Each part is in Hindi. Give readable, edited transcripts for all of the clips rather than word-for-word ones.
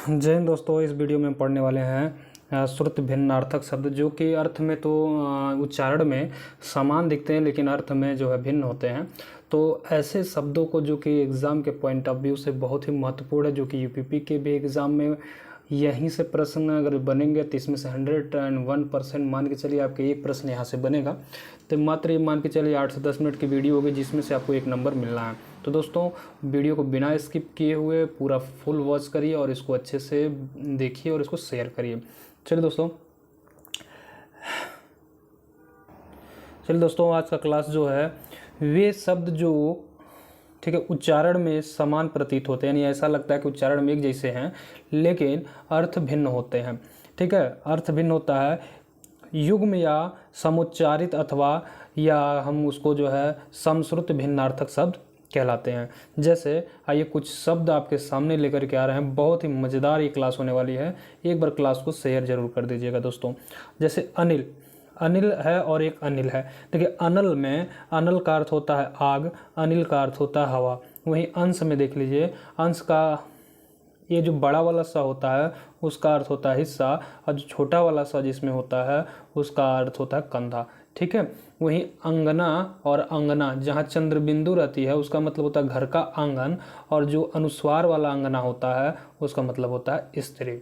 जय हिंद दोस्तों। इस वीडियो में हम पढ़ने वाले हैं श्रुत भिन्नार्थक शब्द, जो कि अर्थ में तो उच्चारण में समान दिखते हैं लेकिन अर्थ में जो है भिन्न होते हैं। तो ऐसे शब्दों को जो कि एग्ज़ाम के पॉइंट ऑफ व्यू से बहुत ही महत्वपूर्ण है, जो कि यूपीपी के भी एग्ज़ाम में यहीं से प्रश्न अगर बनेंगे तो इसमें से 101% मान के चलिए आपके एक प्रश्न यहाँ से बनेगा। तो मात्र ये मान के चलिए 8 से 10 मिनट की वीडियो होगी जिसमें से आपको 1 नंबर मिलना है। तो दोस्तों वीडियो को बिना स्किप किए हुए पूरा फुल वॉच करिए और इसको अच्छे से देखिए और इसको शेयर करिए। चलिए दोस्तों आज का क्लास जो है वे शब्द जो ठीक है उच्चारण में समान प्रतीत होते हैं, यानी ऐसा लगता है कि उच्चारण में एक जैसे हैं लेकिन अर्थ भिन्न होते हैं। ठीक है, अर्थ भिन्न होता है युग्म या समुच्चारित अथवा या हम उसको जो है समश्रुत भिन्नार्थक शब्द कहलाते हैं। जैसे आइए कुछ शब्द आपके सामने लेकर के आ रहे हैं, बहुत ही मज़ेदार ये क्लास होने वाली है। एक बार क्लास को शेयर जरूर कर दीजिएगा दोस्तों। जैसे अनिल, अनिल है और एक अनिल है। देखिए अनल में अनल का अर्थ होता है आग, अनिल का अर्थ होता है हवा। वहीं अंश में देख लीजिए, अंश का ये जो बड़ा वाला सा होता है उसका अर्थ होता है हिस्सा, और जो छोटा वाला सा जिसमें होता है उसका अर्थ होता है कंधा। ठीक है, वहीं अंगना और अंगना जहाँ चंद्र बिंदु रहती है उसका मतलब होता है घर का आंगन, और जो अनुस्वार वाला अंगना होता है उसका मतलब होता है स्त्री।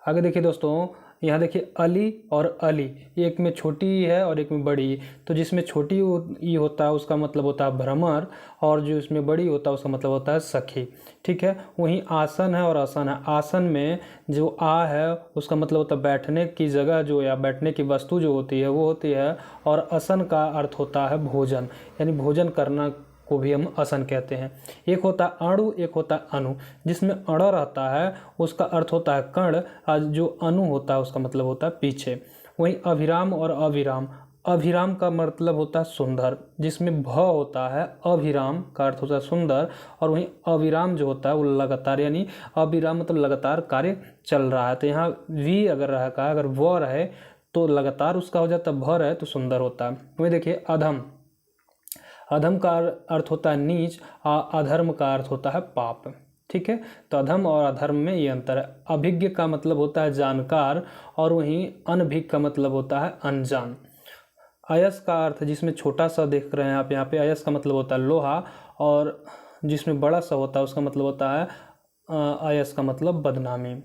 आगे देखिए दोस्तों, यहाँ देखिए अली और अली, एक में छोटी ई है और एक में बड़ी ई। तो जिसमें छोटी ई होता है उसका मतलब होता है भ्रमर, और जो इसमें बड़ी होता है उसका मतलब होता है सखी। ठीक है, वहीं आसन है और आसन है। आसन में जो आ है उसका मतलब होता है बैठने की जगह जो या बैठने की वस्तु जो होती है वो होती है, और असन का अर्थ होता है भोजन, यानी भोजन करना को भी हम असन कहते हैं। एक होता है अणु, एक होता है अनु। जिसमें अण रहता है उसका अर्थ होता है कर्ण, और जो अनु होता है उसका मतलब होता है पीछे। वहीं अभिराम और अविराम, अभिराम का मतलब होता है सुंदर, जिसमें भ होता है अभिराम का अर्थ होता है सुंदर, और वहीं अविराम जो होता है वो लगातार, यानी अविराम मतलब लगातार कार्य चल रहा है। तो यहाँ वी अगर रहा, अगर व रहे तो लगातार उसका हो जाता है, भ रहे तो सुंदर होता है। वहीं देखिए अधम, अधम का अर्थ होता है नीच, अधर्म का अर्थ होता है पाप। ठीक है, तो अधम और अधर्म में ये अंतर है। अभिज्ञ का मतलब होता है जानकार, और वहीं अनभिज्ञ का मतलब होता है अनजान। अयस का अर्थ, जिसमें छोटा सा देख रहे हैं आप यहाँ पे, अयस का मतलब होता है लोहा, और जिसमें बड़ा सा होता है उसका मतलब होता है अयस का मतलब बदनामी।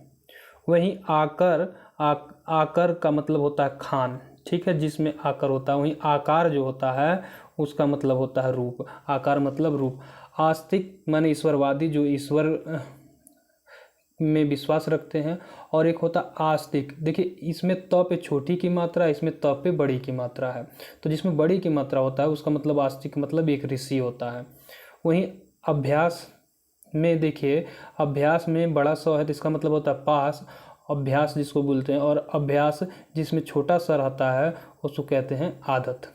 वहीं आकर, आकर का मतलब होता है खान। ठीक है, जिसमें आकर होता है। वहीं आकार जो होता है उसका मतलब होता है रूप, आकार मतलब रूप। आस्तिक माने ईश्वरवादी, जो ईश्वर में विश्वास रखते हैं, और एक होता आस्तिक। देखिए इसमें त पे छोटी की मात्रा, इसमें त पे बड़ी की मात्रा है। तो जिसमें बड़ी की मात्रा होता है उसका मतलब आस्तिक मतलब एक ऋषि होता है। वहीं अभ्यास में देखिए, अभ्यास में बड़ा स है तो इसका मतलब होता है पास, अभ्यास जिसको बोलते हैं, और अभ्यास जिसमें छोटा सा रहता है उसको कहते हैं आदत।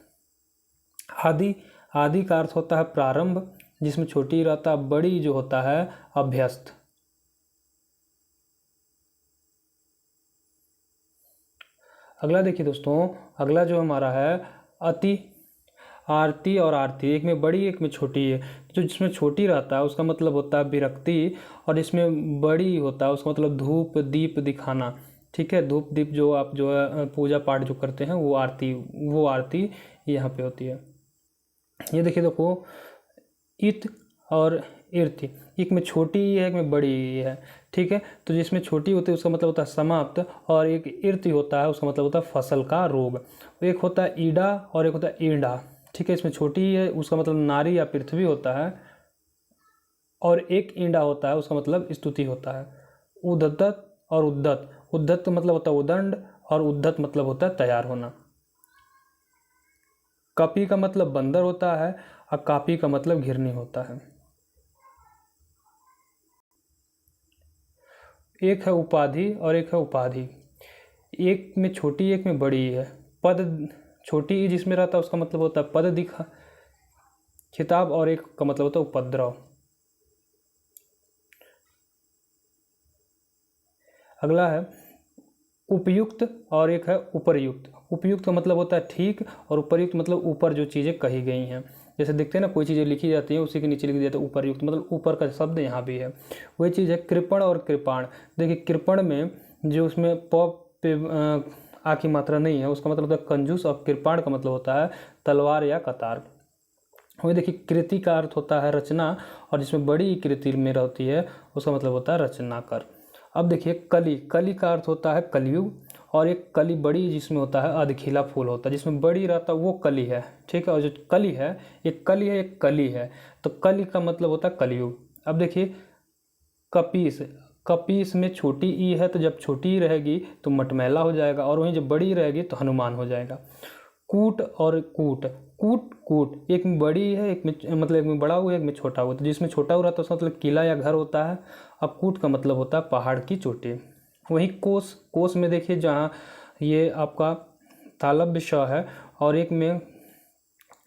आदि, आदि का अर्थ होता है प्रारंभ, जिसमें छोटी रहता है, बड़ी जो होता है अभ्यस्त। अगला देखिए दोस्तों, अगला जो हमारा है अति, आरती और आरती, एक में बड़ी एक में छोटी है। जो जिसमें छोटी रहता है उसका मतलब होता है विरक्ति, और जिसमें बड़ी होता है उसका मतलब धूप दीप दिखाना। ठीक है, धूप दीप जो आप जो है पूजा पाठ जो करते हैं वो आरती यहाँ पे होती है। ये देखिए देखो इत और इर्ति, एक में छोटी है एक में बड़ी है। ठीक है, तो जिसमें छोटी होती है उसका मतलब होता है समाप्त, और एक इर्ति होता है उसका मतलब होता है फसल का रोग। एक होता है ईडा और एक होता है ईंडा। ठीक है, इसमें छोटी है उसका मतलब नारी या पृथ्वी होता है, और एक ईंडा होता है उसका मतलब स्तुति होता है। उद्धत और उद्धत, उद्धत का मतलब होता है उदंड, और उद्धत मतलब होता है तैयार होना। कपी का मतलब बंदर होता है, और कापी का मतलब घिरनी होता है। एक है उपाधि और एक है उपाधि, एक में छोटी एक में बड़ी है। पद, छोटी जिसमें रहता है उसका मतलब होता है पद दिखा खिताब, और एक का मतलब होता है उपद्रव। अगला है उपयुक्त और एक है उपरयुक्त। उपयुक्त का मतलब होता है ठीक, और उपरयुक्त मतलब ऊपर जो चीज़ें कही गई हैं। जैसे देखते हैं ना, कोई चीज़ें लिखी जाती हैं उसी के नीचे लिखी जाती है उपरयुक्त, मतलब ऊपर का शब्द यहाँ भी है। वही चीज़ है कृपण और कृपाण। देखिए कृपण में जो उसमें प पे आ की मात्रा नहीं है, उसका मतलब होता है कंजूस, और कृपाण का मतलब होता है तलवार या कतार। वही देखिए कृति का अर्थ होता है रचना, और जिसमें बड़ी कृति में रहती है उसका मतलब होता है रचनाकर। अब देखिए कली, कली का अर्थ होता है कलयुग, और एक कली बड़ी जिसमें होता है अधखिला फूल होता है, जिसमें बड़ी रहता है वो कली है, ठीक है। और जो कली है एक कली है, एक कली है, तो कली का मतलब होता है कलयुग। अब देखिए कपीस, कपीस में छोटी ई है, तो जब छोटी ई रहेगी तो मटमैला हो जाएगा, और वहीं जब बड़ी रहेगी तो हनुमान हो जाएगा। कूट और कूट, कूट कूट, एक में बड़ी है, एक में मतलब एक में बड़ा हुआ, एक में छोटा हुआ, तो जिसमें छोटा हुआ रहता है उसका मतलब किला या घर होता है। अब कूट का मतलब होता है पहाड़ की चोटी। वहीं कोस, कोस में देखिए जहाँ ये आपका तालव्य श है और एक में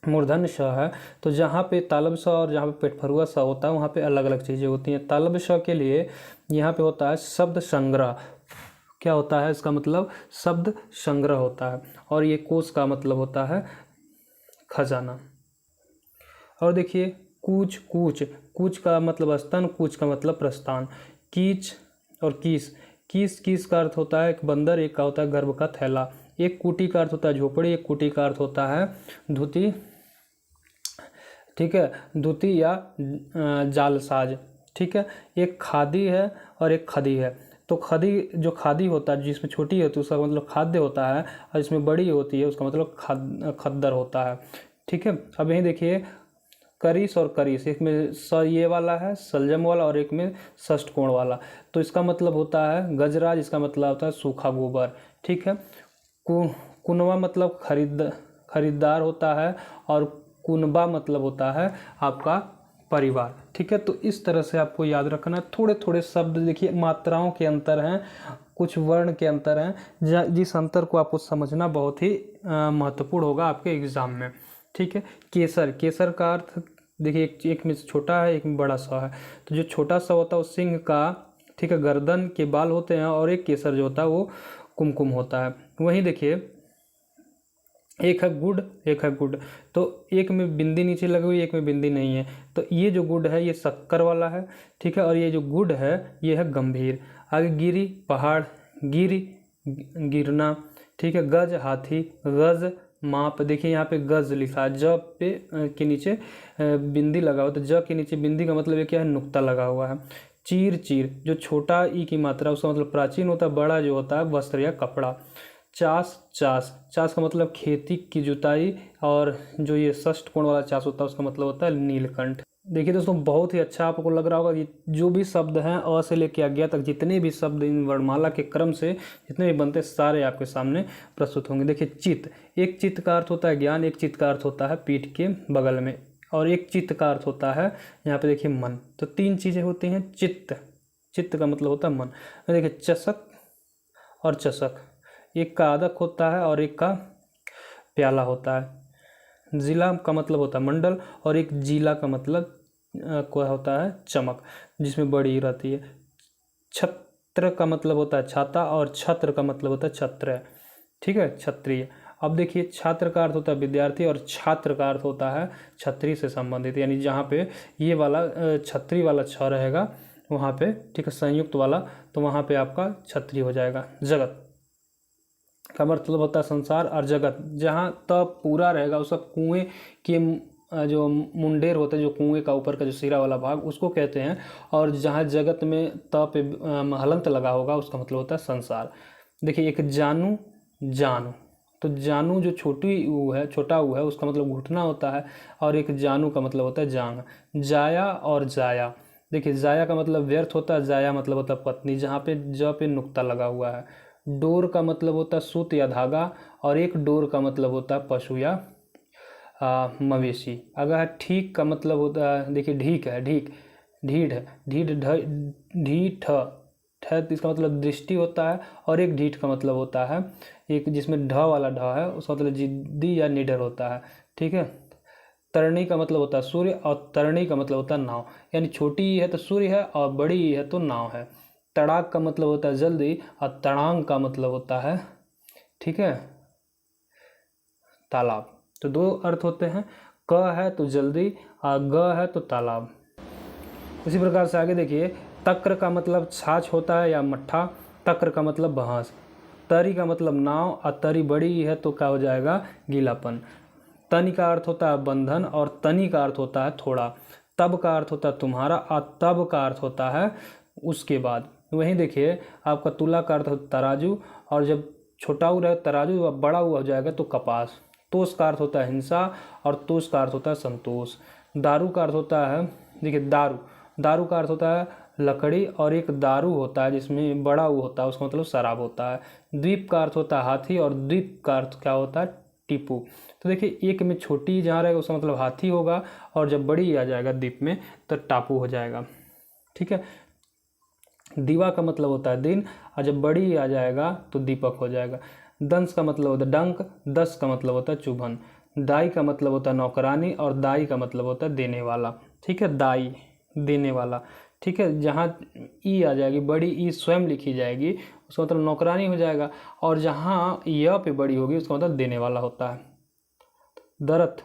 मूर्धन्य श है, तो जहाँ पे तालव्य श और जहाँ पे पेटफरुआ स होता है वहाँ पे अलग अलग चीज़ें होती हैं। तालव्य श के लिए यहाँ पे होता है शब्द संग्रह, क्या होता है इसका मतलब शब्द संग्रह होता है, और ये कोश का मतलब होता है खजाना। और देखिए कूच, कूच, कूच का मतलब स्तन, कूच का मतलब प्रस्थान। कीच और कीस, कीस, कीस का अर्थ होता है एक बंदर, एक का होता है गर्भ का थैला। एक कूटी का अर्थ होता है झोपड़ी, एक कूटी का अर्थ होता है धोती, ठीक है, धोती या जालसाज, ठीक है। एक खादी है और एक खदी है, तो खदी जो खादी होता है जिसमें छोटी होती है उसका मतलब खाद्य होता है, और जिसमें बड़ी होती है उसका मतलब खद्दर होता है, ठीक है। अब यहीं देखिए करीस और करीस, एक में स ये वाला है सलजम वाला, और एक में षष्ठ कोण वाला, तो इसका मतलब होता है गजराज, इसका मतलब होता है सूखा गोबर, ठीक है। कुनवा मतलब खरीदार होता है, और कुनबा मतलब होता है आपका परिवार, ठीक है। तो इस तरह से आपको याद रखना है। थोड़े थोड़े शब्द देखिए मात्राओं के अंतर हैं, कुछ वर्ण के अंतर हैं, जिस अंतर को आपको समझना बहुत ही महत्वपूर्ण होगा आपके एग्जाम में, ठीक है। केसर, केसर का अर्थ देखिए एक में छोटा है, एक में बड़ा सा है, तो जो छोटा सा होता है वो सिंह का, ठीक है, गर्दन के बाल होते हैं, और एक केसर जो होता है वो कुमकुम होता है। वहीं देखिए एक है गुड़, एक है गुड़, तो एक में बिंदी नीचे लगी हुई, एक में बिंदी नहीं है, तो ये जो गुड़ है ये शक्कर वाला है, ठीक है, और ये जो गुड़ है ये है गंभीर। आगे गिरी पहाड़, गिरी गिरना, ठीक है। गज हाथी, गज माप, देखिए यहाँ पे गज लिखा है, ज पे के नीचे बिंदी लगा हुआ, तो ज के नीचे बिंदी का मतलब ये क्या है, नुक्ता लगा हुआ है। चीर, चीर जो छोटा ई की मात्रा उसका मतलब प्राचीन होता है, बड़ा जो होता है वस्त्र या कपड़ा। चास, चास, चास का मतलब खेती की जुताई, और जो ये षष्ठ कोण वाला चास होता है उसका मतलब होता है नीलकंठ। देखिए दोस्तों बहुत ही अच्छा आपको लग रहा होगा कि जो भी शब्द हैं अ से लेकर अज्ञा तक जितने भी शब्द इन वर्णमाला के क्रम से जितने भी बनते सारे आपके सामने प्रस्तुत होंगे। देखिए चित्त, एक चित्त का अर्थ होता है ज्ञान, एक चित्त का अर्थ होता है पीठ के बगल में, और एक चित्त का अर्थ होता है यहाँ पे देखिए मन। तो तीन चीज़ें होती हैं चित्त, चित्त का मतलब होता है मन। देखिए चषक और चषक, एक का आदक होता है और एक का प्याला होता है। जिला का मतलब होता है मंडल, और एक जिला का मतलब क्या होता है चमक, जिसमें बड़ी रहती है। छत्र का मतलब होता है छाता, और छत्र का मतलब होता है छत्र, ठीक है, क्षत्रिय। अब देखिए छात्र का अर्थ होता है विद्यार्थी, और छात्र का अर्थ होता है छत्री से संबंधित, यानी जहाँ पे ये वाला छत्री वाला छ रहेगा वहाँ पे, ठीक है, संयुक्त वाला, तो वहाँ पे आपका छत्री हो जाएगा। जगत का मतलब होता है संसार, और जगत जहाँ तब पूरा रहेगा उसका कुएं के जो मुंडेर होते हैं, जो कुएं का ऊपर का जो सिरा वाला भाग उसको कहते हैं, और जहाँ जगत में त पे हलंत लगा होगा उसका मतलब होता है संसार। देखिए एक जानू, जानू, तो जानू जो छोटी ऊ है, छोटा ऊ है उसका मतलब घुटना होता है, और एक जानू का मतलब होता है जांग। जाया और जाया, देखिए जाया का मतलब व्यर्थ होता है, जाया मतलब होता है पत्नी, जहाँ पे ज पे नुक्ता लगा हुआ है। डोर का मतलब होता है सूत या धागा, और एक डोर का मतलब होता है पशु या मवेशी। अगर ठीक का मतलब होता है, देखिए ढीक है, ढीक, ढीठ है, ढीठ ढीठ, ठ इसका मतलब दृष्टि होता है, और एक ढीठ का मतलब होता है एक जिसमें ढ वाला ढ है उसका मतलब जिद्दी या निडर होता है, ठीक है। तरणी का मतलब होता है सूर्य, और तरणी का मतलब होता है नाव, यानी छोटी है तो सूर्य है और बड़ी है तो नाव है। तड़ाक का मतलब होता है जल्दी, और तड़ांग का मतलब होता है, ठीक है, तालाब। तो दो अर्थ होते हैं, क है तो जल्दी, और ग है तो तालाब। इसी प्रकार से आगे देखिए, तक्र का मतलब छाछ होता है या मट्ठा, तक्र का मतलब भैंस, तरी का मतलब नाव, और तरी बड़ी है तो क्या हो जाएगा, गीलापन। तनि का अर्थ होता है बंधन, और तनि का अर्थ होता है थोड़ा। तब का अर्थ होता है तुम्हारा, और तब का अर्थ होता है उसके बाद। वहीं देखिए आपका तुला का अर्थ होता है तराजू, और जब छोटा हुआ रहे तराजू, बड़ा हुआ हो जाएगा तो कपास। तोष का अर्थ होता है हिंसा, और तोष का अर्थ होता है संतोष। दारू का अर्थ होता है, देखिए दारू, दारू का अर्थ होता है लकड़ी, और एक दारू होता है जिसमें बड़ा वो होता है, उसका मतलब शराब होता है। द्वीप का अर्थ होता है हाथी, और द्वीप का अर्थ क्या होता है, टीपू। तो देखिए एक में छोटी जहाँ रहेगा उसका मतलब हाथी होगा, और जब बड़ी आ जाएगा द्वीप में तो टापू हो जाएगा। ठीक है। दीवा का मतलब होता है दिन, और जब बड़ी आ जाएगा तो दीपक हो जाएगा। दंश का मतलब होता है डंक, दस का मतलब होता है चुभन। दाई का मतलब होता है नौकरानी, और दाई का मतलब होता है देने वाला। ठीक है, दाई देने वाला। ठीक है, जहाँ ई आ जाएगी, बड़ी ई स्वयं लिखी जाएगी, उसका मतलब नौकरानी हो जाएगा, और जहाँ य पे बड़ी होगी उसका मतलब देने वाला होता है। दरत,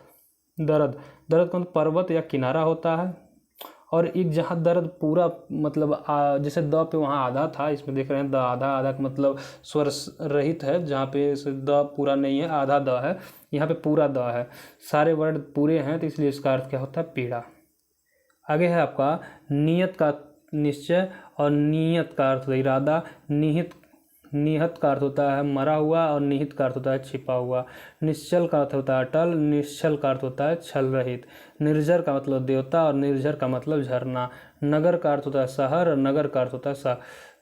दर्द, दर्द का मतलब पर्वत या किनारा होता है। और एक जहाँ दर्द पूरा मतलब जैसे द पे वहाँ आधा था, इसमें देख रहे हैं द आधा, आधा का मतलब स्वर रहित है, जहाँ पे द पूरा नहीं है, आधा द है, यहाँ पे पूरा द है। सारे वर्ड पूरे हैं तो इसलिए इसका अर्थ क्या होता है, पीड़ा। आगे है आपका नियत का निश्चय, और नियत का अर्थ इरादा। निहित, निहत का अर्थ होता है मरा हुआ, और निहित का अर्थ होता है छिपा हुआ। निश्चल का अर्थ होता है अटल, निश्चल का अर्थ होता है छल रहित। निर्जर का मतलब देवता, और निर्जर का मतलब झरना। नगर का अर्थ होता है शहर, और नगर का अर्थ होता है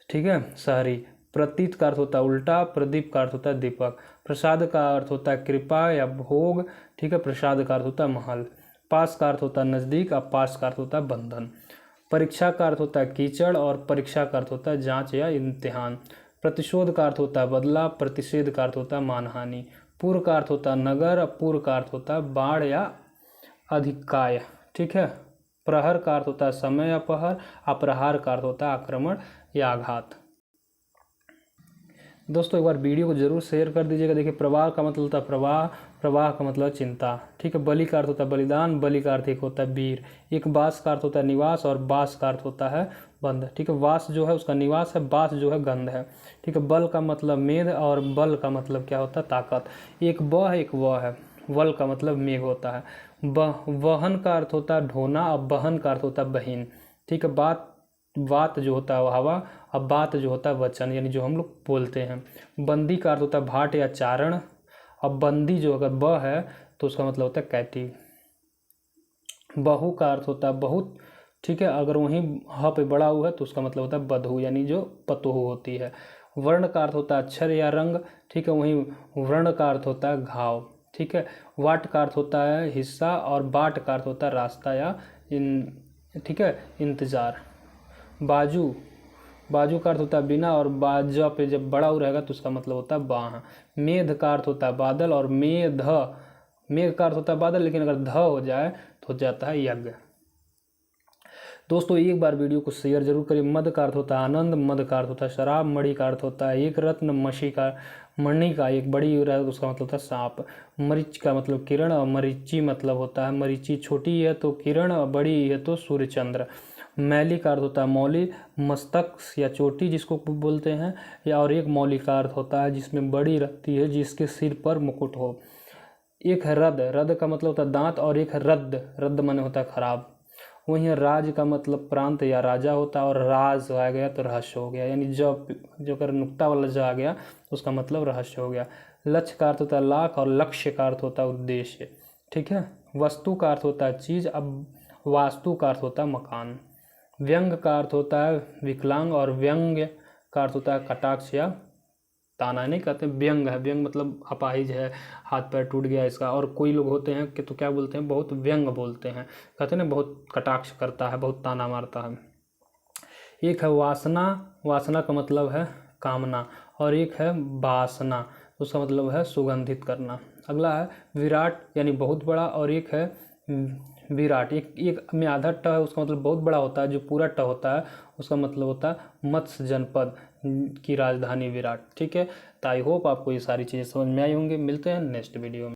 ठीक है, शहरी। प्रतीत का अर्थ होता है उल्टा, प्रदीप का अर्थ होता है दीपक। प्रसाद का अर्थ होता है कृपा या भोग। ठीक है, प्रसाद का अर्थ होता है महल। पास का अर्थ होता है नज़दीक, और पास का अर्थ होता है बंधन। परीक्षा का अर्थ होता है कीचड़, और परीक्षा का अर्थ होता है जांच या इम्तिहान। प्रतिशोध का अर्थ होता है बदला, प्रतिषेध का अर्थ होता है मानहानि। पूर्व का अर्थ होता है नगर, अपूर्व का अर्थ होता है बाढ़ या अधिकाय। ठीक है। प्रहर का अर्थ होता है समय या पहर, अप्रहार का अर्थ होता है आक्रमण या आघात। दोस्तों एक बार वीडियो को जरूर शेयर कर दीजिएगा। देखिए प्रवाह का मतलब होता है प्रवाह, प्रवाह का मतलब चिंता। ठीक है। बलि का अर्थ होता है बलिदान, बलि का अर्थ एक होता है वीर। एक बास का अर्थ होता है निवास, और बास का अर्थ होता है बंध। ठीक है, वास जो है उसका निवास है, बास जो है गंध है। ठीक है। बल का मतलब मेघ, और बल का मतलब क्या होता है, ताकत। एक ब है, एक व है। वल का मतलब मेघ होता है। वहन का अर्थ होता है ढोना, और बहन का अर्थ होता है बहिन। ठीक है। बात, बात जो होता है वो हवा, अब बात जो होता है वचन, यानी जो हम लोग बोलते हैं। बंदी का अर्थ होता है भाट या चारण। अब बंदी जो अगर ब है तो उसका मतलब होता है कैटी। बहु का अर्थ होता है बहुत। ठीक है, अगर वहीं ह पे बड़ा हुआ है तो उसका मतलब होता है बधू, यानी जो पतोहू होती है। वर्ण का अर्थ होता है अक्षर या रंग। ठीक है, वहीं वर्ण का अर्थ होता है घाव। ठीक है। वाट का अर्थ होता है हिस्सा, और बाट का अर्थ होता है रास्ता या ठीक है, इंतजार। बाजू, बाजू का अर्थ होता है बिना, और बाजा पे जब बड़ा हो रहेगा तो उसका मतलब होता है बाह। मेध का अर्थ होता है बादल, और मेध, मेघ का अर्थ होता है बादल, लेकिन अगर ध हो जाए तो हो जाता है यज्ञ। दोस्तों एक बार वीडियो को शेयर जरूर करिए। मद का अर्थ होता है आनंद, मद का अर्थ होता है शराब। मणि का अर्थ होता है एक रत्न, मशी का, मणि का एक बड़ी रहा है उसका मतलब होता है सांप। मरीच का मतलब किरण, और मरीची मतलब होता है, मरीची छोटी है तो किरण, और बड़ी है तो सूर्य चंद्र। मैली का अर्थ होता है मौली, मस्तक या चोटी जिसको बोलते हैं, या और एक मौली का अर्थ होता है जिसमें बड़ी रहती है, जिसके सिर पर मुकुट हो। एक है रद, रद का मतलब होता है दांत, और एक है रद्द, रद्द माने होता है खराब। वहीं राज का मतलब प्रांत या राजा होता है, और राज आ गया तो रहस्य हो गया, यानी जब जो कर नुक्ता वाला जो आ गया तो उसका मतलब रहस्य हो गया। लक्ष्य का अर्थ होता है लाख, और लक्ष्य का अर्थ होता है उद्देश्य। ठीक है। वस्तु का अर्थ होता है चीज, अब वास्तु का अर्थ होता है मकान। व्यंग का अर्थ होता है विकलांग, और व्यंग्य का अर्थ होता है कटाक्ष या ताना। नहीं कहते व्यंग है, व्यंग मतलब अपाहिज है, हाथ पैर टूट गया इसका। और कोई लोग होते हैं कि तो क्या बोलते हैं, बहुत व्यंग बोलते हैं, कहते हैं ना बहुत कटाक्ष करता है, बहुत ताना मारता है। एक है वासना, वासना का मतलब है कामना, और एक है वासना, उसका मतलब है सुगंधित करना। अगला है विराट यानी बहुत बड़ा, और एक है विराट, एक में आधा ट है, उसका मतलब बहुत बड़ा होता है। जो पूरा ट होता है उसका मतलब होता है मत्स्य जनपद की राजधानी विराट। ठीक है, तो आई होप आपको ये सारी चीज़ें समझ में आई होंगी। मिलते हैं नेक्स्ट वीडियो में।